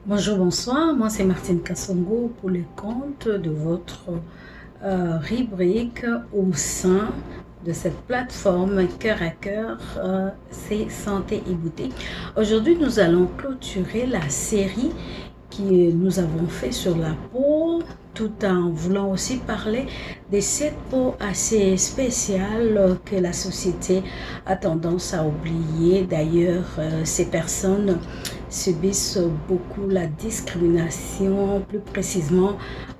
Bonjour, bonsoir. Moi, c'est Martine Kassongo pour le compte de votre rubrique au sein de cette plateforme Cœur à Cœur, c'est Santé et Beauté. Aujourd'hui, nous allons clôturer la série que nous avons fait sur la peau, tout en voulant aussi parler de cette peau assez spéciale que la société a tendance à oublier. D'ailleurs, ces personnes subissent beaucoup la discrimination, plus précisément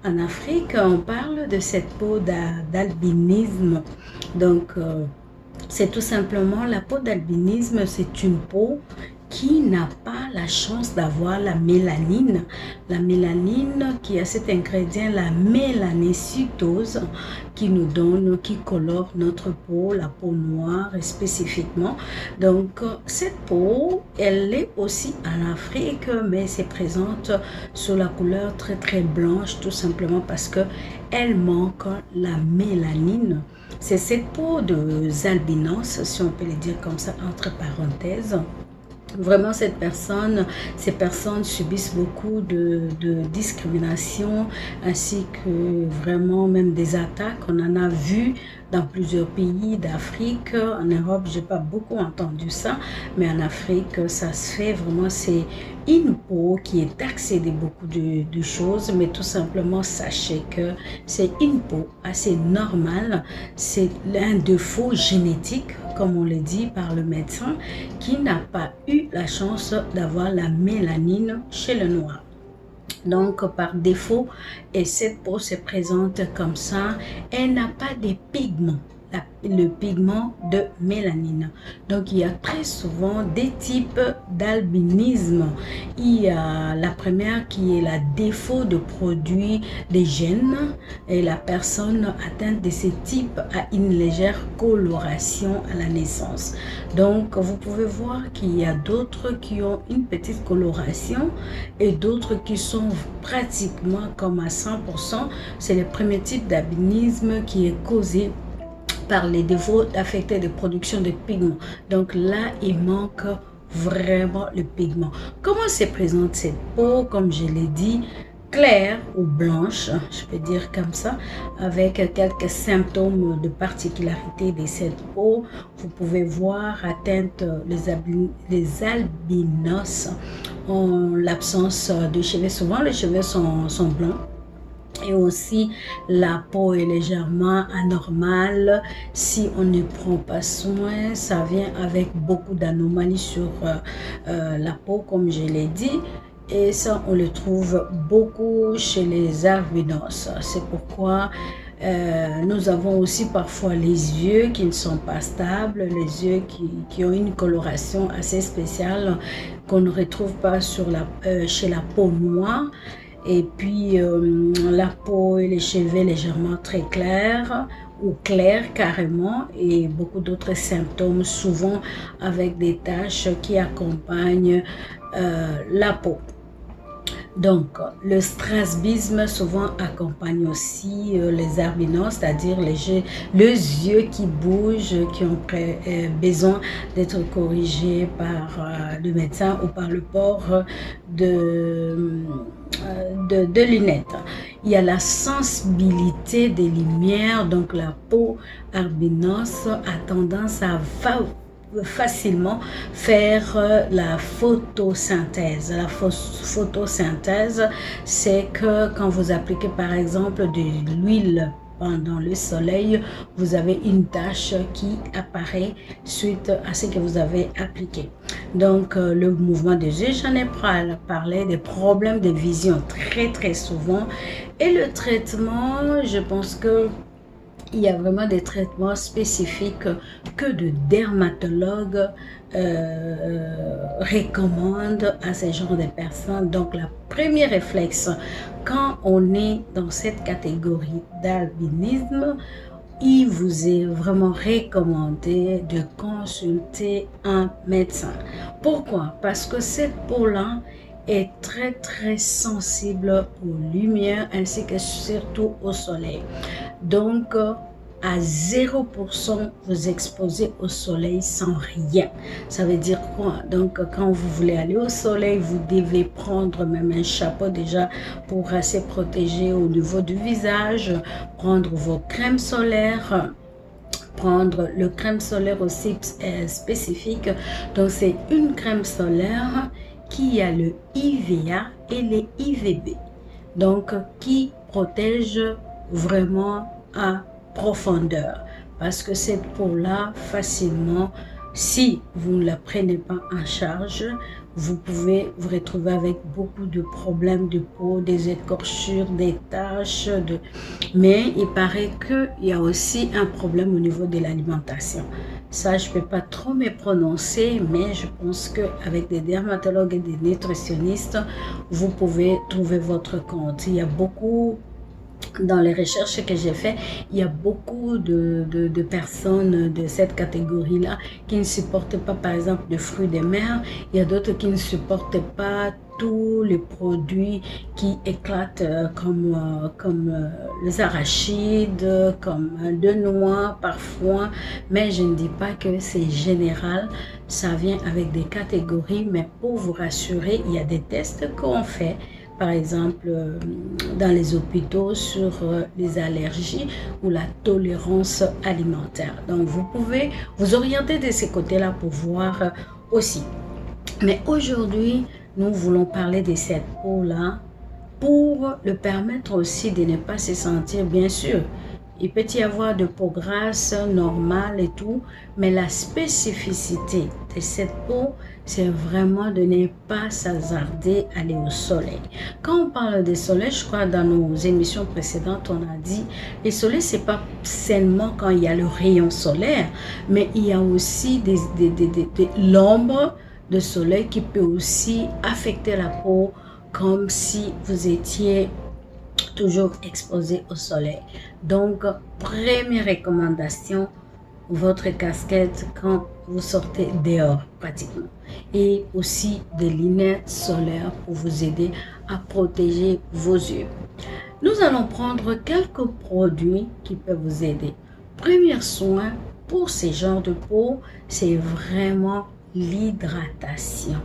en Afrique. On parle de cette peau d'albinisme. Donc, c'est tout simplement la peau d'albinisme, c'est une peau qui n'a pas la chance d'avoir la mélanine. La mélanine qui a cet ingrédient, la mélanécytose, qui nous donne, qui colore notre peau, la peau noire spécifiquement. Donc, cette peau, elle est aussi en Afrique, mais c'est présente sous la couleur très blanche, tout simplement parce que elle manque la mélanine. C'est cette peau de albinos, si on peut le dire comme ça, entre parenthèses. Vraiment, ces personnes subissent beaucoup de discrimination ainsi que vraiment même des attaques. On en a vu dans plusieurs pays d'Afrique. En Europe, j'ai pas beaucoup entendu ça, mais en Afrique, ça se fait vraiment. C'est une peau qui est taxée de beaucoup de choses, mais tout simplement, sachez que c'est une peau assez normale. C'est un défaut génétique, comme on le dit par le médecin, qui n'a pas eu la chance d'avoir la mélanine chez le noir. Donc, par défaut, et cette peau se présente comme ça, elle n'a pas de pigments, le pigment de mélanine. Donc, il y a très souvent des types d'albinisme. Il y a la première qui est la défaut de produit des gènes et la personne atteinte de ce type a une légère coloration à la naissance. Donc, vous pouvez voir qu'il y a d'autres qui ont une petite coloration et d'autres qui sont pratiquement comme à 100%. C'est le premier type d'albinisme qui est causé par les défauts affectés de production de pigments. Donc là, il manque vraiment le pigment. Comment se présente cette peau? Comme je l'ai dit, claire ou blanche, je peux dire comme ça, avec quelques symptômes de particularité de cette peau. Vous pouvez voir atteinte les albinos ont l'absence de cheveux. Souvent, les cheveux sont blancs. Et aussi, la peau est légèrement anormale. Si on ne prend pas soin, ça vient avec beaucoup d'anomalies sur la peau, comme je l'ai dit. Et ça, on le trouve beaucoup chez les albinos. C'est pourquoi nous avons aussi parfois les yeux qui ne sont pas stables, les yeux qui ont une coloration assez spéciale qu'on ne retrouve pas chez la peau noire. Et puis la peau et les cheveux légèrement très clairs ou clairs carrément, et beaucoup d'autres symptômes, souvent avec des taches qui accompagnent la peau. Donc, le strabisme souvent accompagne aussi les albinos, c'est-à-dire les yeux qui bougent, qui ont besoin d'être corrigés par le médecin ou par le port de lunettes. Il y a la sensibilité des lumières, donc la peau albinos a tendance à facilement faire la photosynthèse. La photosynthèse, c'est que quand vous appliquez par exemple de l'huile pendant le soleil, vous avez une tache qui apparaît suite à ce que vous avez appliqué. Donc, le mouvement des yeux, j'en ai parlé des problèmes de vision très souvent. Et le traitement, je pense que il y a vraiment des traitements spécifiques que de dermatologues recommandent à ce genre de personnes. Donc, le premier réflexe, quand on est dans cette catégorie d'albinisme, il vous est vraiment recommandé de consulter un médecin. Pourquoi? Parce que cette peau-là est très sensible aux lumières ainsi que surtout au soleil. Donc, à 0% vous exposer au soleil sans rien. Ça veut dire quoi? Donc, quand vous voulez aller au soleil, vous devez prendre même un chapeau déjà pour assez protéger au niveau du visage, prendre vos crèmes solaires, prendre le crème solaire aussi spécifique. Donc, c'est une crème solaire qui a le IVA et les IVB. Donc, qui protège vraiment à profondeur. Parce que cette peau-là, facilement, si vous ne la prenez pas en charge, vous pouvez vous retrouver avec beaucoup de problèmes de peau, des écorchures, des taches. Mais il paraît qu'il y a aussi un problème au niveau de l'alimentation. Ça, je ne peux pas trop me prononcer, mais je pense qu'avec des dermatologues et des nutritionnistes, vous pouvez trouver votre compte. Il y a beaucoup, dans les recherches que j'ai faites, il y a beaucoup de personnes de cette catégorie-là qui ne supportent pas, par exemple, de fruits de mer. Il y a d'autres qui ne supportent pas tous les produits qui éclatent comme les arachides, comme de noix parfois. Mais je ne dis pas que c'est général. Ça vient avec des catégories. Mais pour vous rassurer, il y a des tests qu'on fait. Par exemple, dans les hôpitaux sur les allergies ou la tolérance alimentaire. Donc, vous pouvez vous orienter de ces côtés-là pour voir aussi. Mais aujourd'hui, nous voulons parler de cette peau-là pour le permettre aussi de ne pas se sentir, bien sûr, il peut y avoir de peau grasse, normale et tout, mais la spécificité de cette peau, c'est vraiment de ne pas s'hasarder à aller au soleil. Quand on parle de soleil, je crois dans nos émissions précédentes, on a dit, le soleil, c'est pas seulement quand il y a le rayon solaire, mais il y a aussi l'ombre de soleil qui peut aussi affecter la peau comme si vous étiez toujours exposé au soleil. Donc, première recommandation, votre casquette quand vous sortez dehors pratiquement. Et aussi des lunettes solaires pour vous aider à protéger vos yeux. Nous allons prendre quelques produits qui peuvent vous aider. Premier soin pour ces genres de peau, c'est vraiment l'hydratation.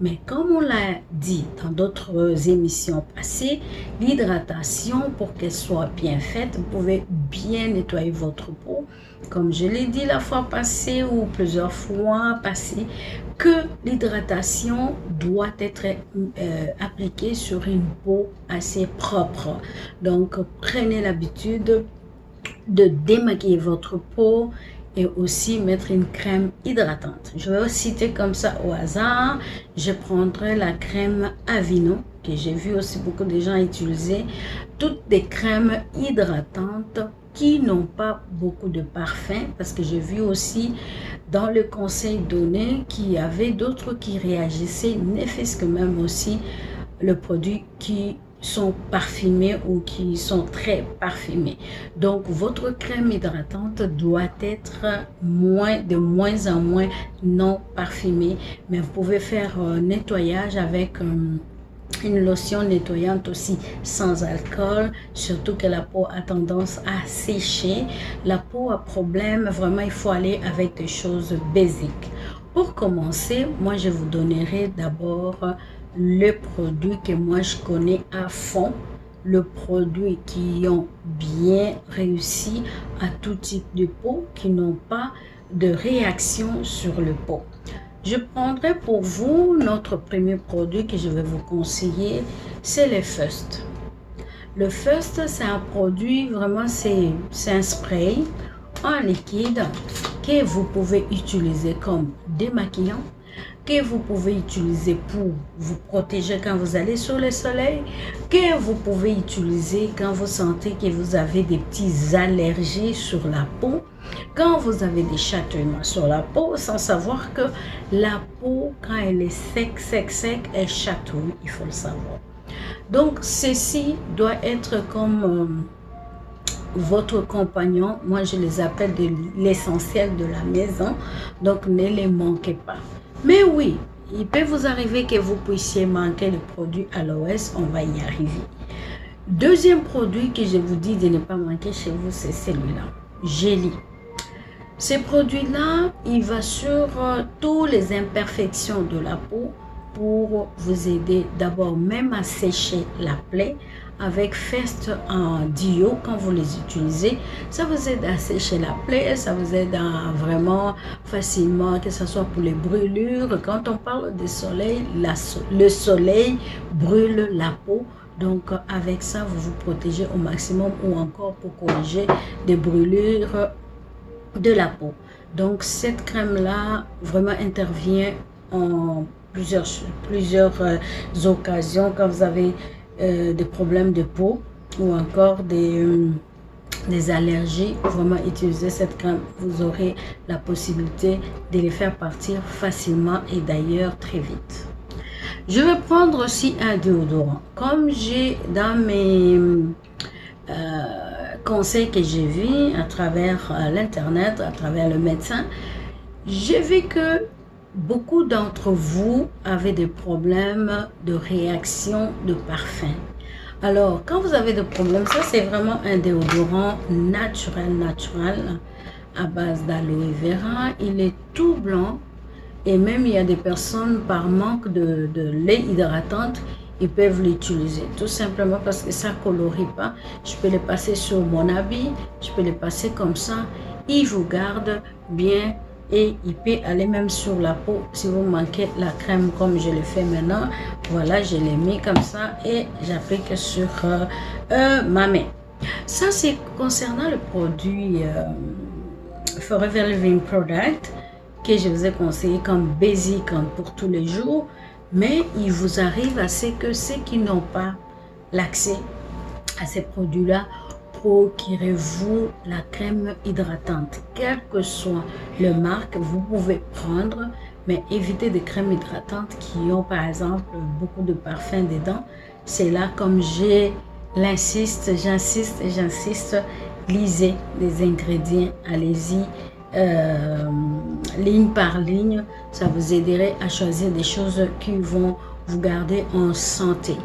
Mais comme on l'a dit dans d'autres émissions passées, l'hydratation, pour qu'elle soit bien faite, vous pouvez bien nettoyer votre peau. Comme je l'ai dit la fois passée ou plusieurs fois passées, que l'hydratation doit être appliquée sur une peau assez propre. Donc, prenez l'habitude de démaquiller votre peau et aussi mettre une crème hydratante. Je vais citer comme ça au hasard. Je prendrai la crème Aveeno, que j'ai vu aussi beaucoup de gens utiliser. Toutes des crèmes hydratantes qui n'ont pas beaucoup de parfum, parce que j'ai vu aussi dans le conseil donné qu'il y avait d'autres qui réagissaient, ne fût-ce que même aussi le produit qui sont parfumés ou qui sont très parfumés. Donc, votre crème hydratante doit être de moins en moins non parfumée. Mais vous pouvez faire un nettoyage avec une lotion nettoyante aussi sans alcool, surtout que la peau a tendance à sécher. La peau a problème, vraiment il faut aller avec des choses basiques. Pour commencer, moi je vous donnerai d'abord le produit que moi je connais à fond, le produit qui ont bien réussi à tout type de peau, qui n'ont pas de réaction sur le peau. Je prendrai pour vous notre premier produit que je vais vous conseiller, c'est le First. Le First, c'est un produit, vraiment c'est un spray en liquide que vous pouvez utiliser comme démaquillant, que vous pouvez utiliser pour vous protéger quand vous allez sur le soleil, que vous pouvez utiliser quand vous sentez que vous avez des petites allergies sur la peau, quand vous avez des chatouillements sur la peau, sans savoir que la peau, quand elle est sec, elle chatouille, il faut le savoir. Donc, ceci doit être comme votre compagnon. Moi, je les appelle de l'essentiel de la maison, donc ne les manquez pas. Mais oui, il peut vous arriver que vous puissiez manquer le produit Aloès, on va y arriver. Deuxième produit que je vous dis de ne pas manquer chez vous, c'est celui-là. Jelly. Ces produits-là, il va sur toutes les imperfections de la peau pour vous aider d'abord même à sécher la plaie. Avec Fest en Dio, quand vous les utilisez, ça vous aide à sécher la plaie, ça vous aide à vraiment facilement, que ce soit pour les brûlures. Quand on parle du soleil, le soleil brûle la peau. Donc avec ça, vous vous protégez au maximum ou encore pour corriger des brûlures de la peau. Donc cette crème là vraiment intervient en plusieurs occasions quand vous avez des problèmes de peau ou encore des allergies. Vraiment utiliser cette crème, vous aurez la possibilité de les faire partir facilement et d'ailleurs très vite. Je vais prendre aussi un déodorant. Comme j'ai dans mes conseils que j'ai vus à travers l'internet, à travers le médecin, j'ai vu que beaucoup d'entre vous avaient des problèmes de réaction de parfum. Alors, quand vous avez des problèmes, ça c'est vraiment un déodorant naturel à base d'aloe vera. Il est tout blanc et même il y a des personnes par manque de lait hydratante, ils peuvent l'utiliser tout simplement parce que ça ne colorie pas. Je peux les passer sur mon habit, je peux les passer comme ça. Il vous garde bien et il peut aller même sur la peau si vous manquez la crème comme je le fais maintenant. Voilà, je l'ai mis comme ça et j'applique sur ma main. Ça c'est concernant le produit Forever Living Product que je vous ai conseillé comme basic pour tous les jours. Mais il vous arrive à ce que ceux qui n'ont pas l'accès à ces produits-là, procurez-vous la crème hydratante. Quelle que soit la marque, vous pouvez prendre, mais évitez des crèmes hydratantes qui ont par exemple beaucoup de parfum dedans. C'est là comme j'insiste, lisez les ingrédients, allez-y. Ligne par ligne, ça vous aiderait à choisir des choses qui vont vous garder en santé.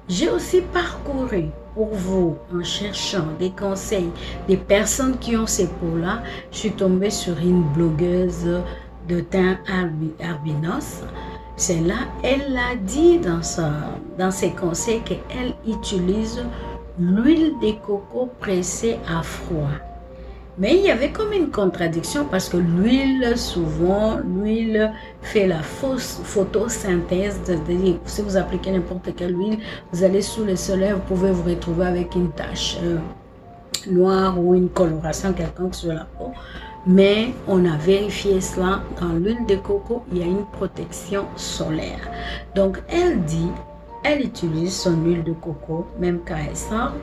J'ai aussi parcouru pour vous en cherchant des conseils des personnes qui ont ces peaux-là. Je suis tombée sur une blogueuse de teint albinos. Celle-là, elle a dit dans ses conseils qu'elle utilise l'huile de coco pressée à froid. Mais il y avait comme une contradiction parce que l'huile, souvent, l'huile fait la fausse photosynthèse. C'est-à-dire, si vous appliquez n'importe quelle huile, vous allez sous le soleil, vous pouvez vous retrouver avec une tache noire ou une coloration quelconque sur la peau. Mais on a vérifié cela. Dans l'huile de coco, il y a une protection solaire. Donc, elle dit, elle utilise son huile de coco, même quand elle sort.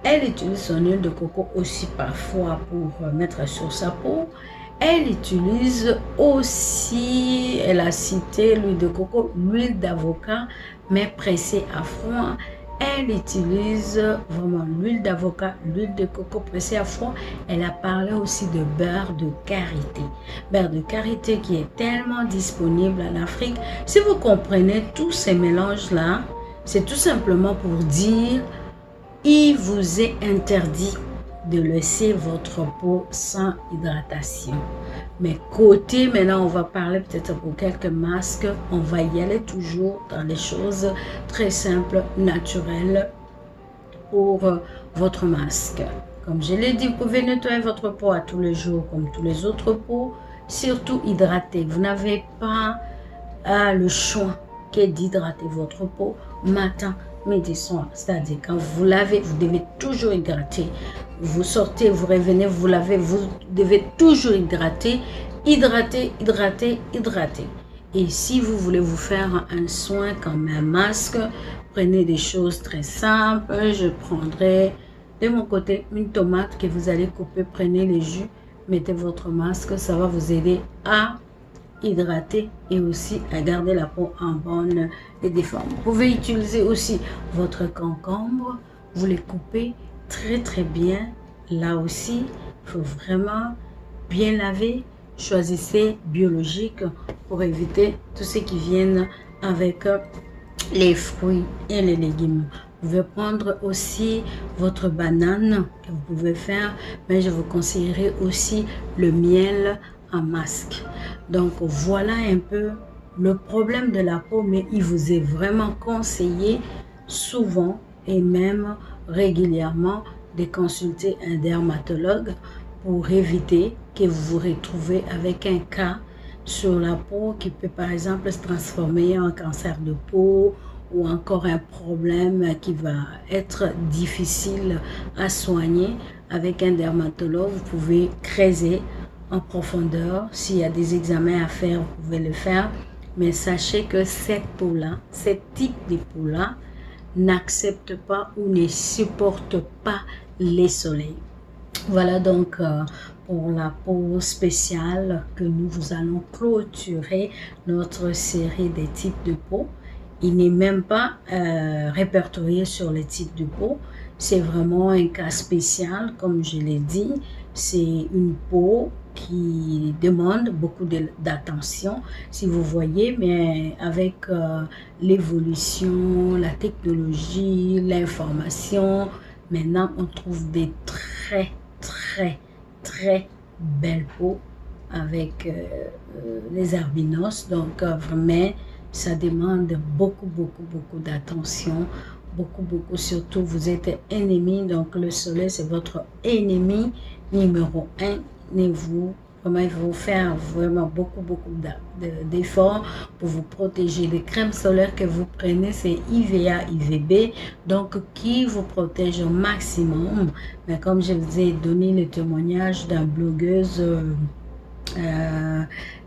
Elle utilise son huile de coco aussi parfois pour mettre sur sa peau. Elle utilise aussi, elle a cité l'huile de coco, l'huile d'avocat, mais pressée à froid. Elle utilise vraiment l'huile d'avocat, l'huile de coco pressée à froid. Elle a parlé aussi de beurre de karité. Beurre de karité qui est tellement disponible en Afrique. Si vous comprenez tous ces mélanges-là, c'est tout simplement pour dire il vous est interdit de laisser votre peau sans hydratation. Mais côté, maintenant on va parler peut-être pour quelques masques, on va y aller toujours dans les choses très simples, naturelles pour votre masque. Comme je l'ai dit, vous pouvez nettoyer votre peau à tous les jours comme tous les autres peaux, surtout hydrater. Vous n'avez pas le choix que d'hydrater votre peau matin, midi, soir. C'est-à-dire quand vous lavez, vous devez toujours hydrater. Vous sortez, vous revenez, vous lavez, vous devez toujours hydrater. Hydrater. Et si vous voulez vous faire un soin comme un masque, prenez des choses très simples. Je prendrai de mon côté une tomate que vous allez couper. Prenez les jus, mettez votre masque. Ça va vous aider à hydrater et aussi à garder la peau en bonne forme. Vous pouvez utiliser aussi votre concombre, vous les coupez très bien. Là aussi, il faut vraiment bien laver. Choisissez biologique pour éviter tout ce qui vient avec les fruits et les légumes. Vous pouvez prendre aussi votre banane que vous pouvez faire, mais je vous conseillerais aussi le miel en masque. Donc voilà un peu le problème de la peau, mais il vous est vraiment conseillé souvent et même régulièrement de consulter un dermatologue pour éviter que vous vous retrouvez avec un cas sur la peau qui peut par exemple se transformer en cancer de peau ou encore un problème qui va être difficile à soigner. Avec un dermatologue, vous pouvez creuser en profondeur. S'il y a des examens à faire, vous pouvez le faire. Mais sachez que cette peau-là, ce type de peau-là, n'accepte pas ou ne supporte pas les soleils. Voilà donc pour la peau spéciale que nous allons clôturer notre série des types de peau. Il n'est même pas répertorié sur les types de peau. C'est vraiment un cas spécial, comme je l'ai dit. C'est une peau qui demande beaucoup d'attention, si vous voyez, mais avec l'évolution, la technologie, l'information, maintenant on trouve des très belles peaux avec les albinos. Donc vraiment, ça demande beaucoup d'attention, beaucoup, surtout vous êtes ennemi, donc le soleil c'est votre ennemi numéro un. Et vous, vraiment, il faut faire vraiment beaucoup d'efforts pour vous protéger. Les crèmes solaires que vous prenez, c'est IVA, IVB, donc qui vous protège au maximum. Mais comme je vous ai donné le témoignage d'une blogueuse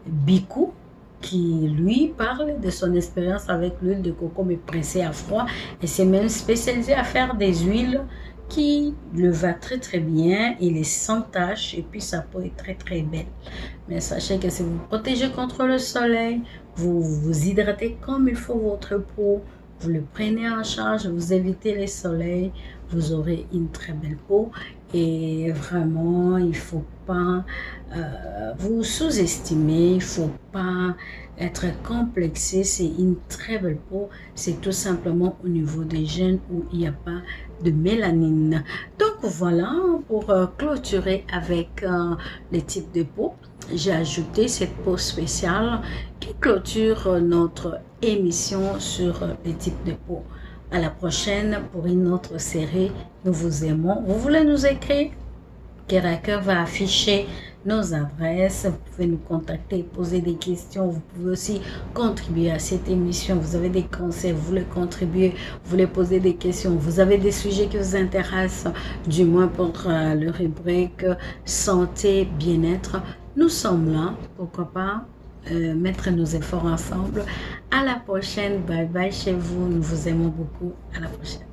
Bikou, qui lui parle de son expérience avec l'huile de coco mais pressée à froid, et c'est même spécialisé à faire des huiles qui le va très bien, il est sans tache et puis sa peau est très belle. Mais sachez que si vous protégez contre le soleil, vous vous hydratez comme il faut votre peau, vous le prenez en charge, vous évitez les soleils, vous aurez une très belle peau. Et vraiment, il ne faut pas vous sous-estimer, il ne faut pas être complexé. C'est une très belle peau, c'est tout simplement au niveau des gènes où il n'y a pas de mélanine. Donc voilà, pour clôturer avec les types de peau, j'ai ajouté cette peau spéciale qui clôture notre émission sur les types de peau. À la prochaine pour une autre série. Nous vous aimons. Vous voulez nous écrire? Keraker va afficher nos adresses. Vous pouvez nous contacter, poser des questions. Vous pouvez aussi contribuer à cette émission. Vous avez des conseils, vous voulez contribuer, vous voulez poser des questions. Vous avez des sujets qui vous intéressent, du moins pour le rubrique santé, bien-être. Nous sommes là. Pourquoi pas mettre nos efforts ensemble. À la prochaine. Bye bye chez vous. Nous vous aimons beaucoup. À la prochaine.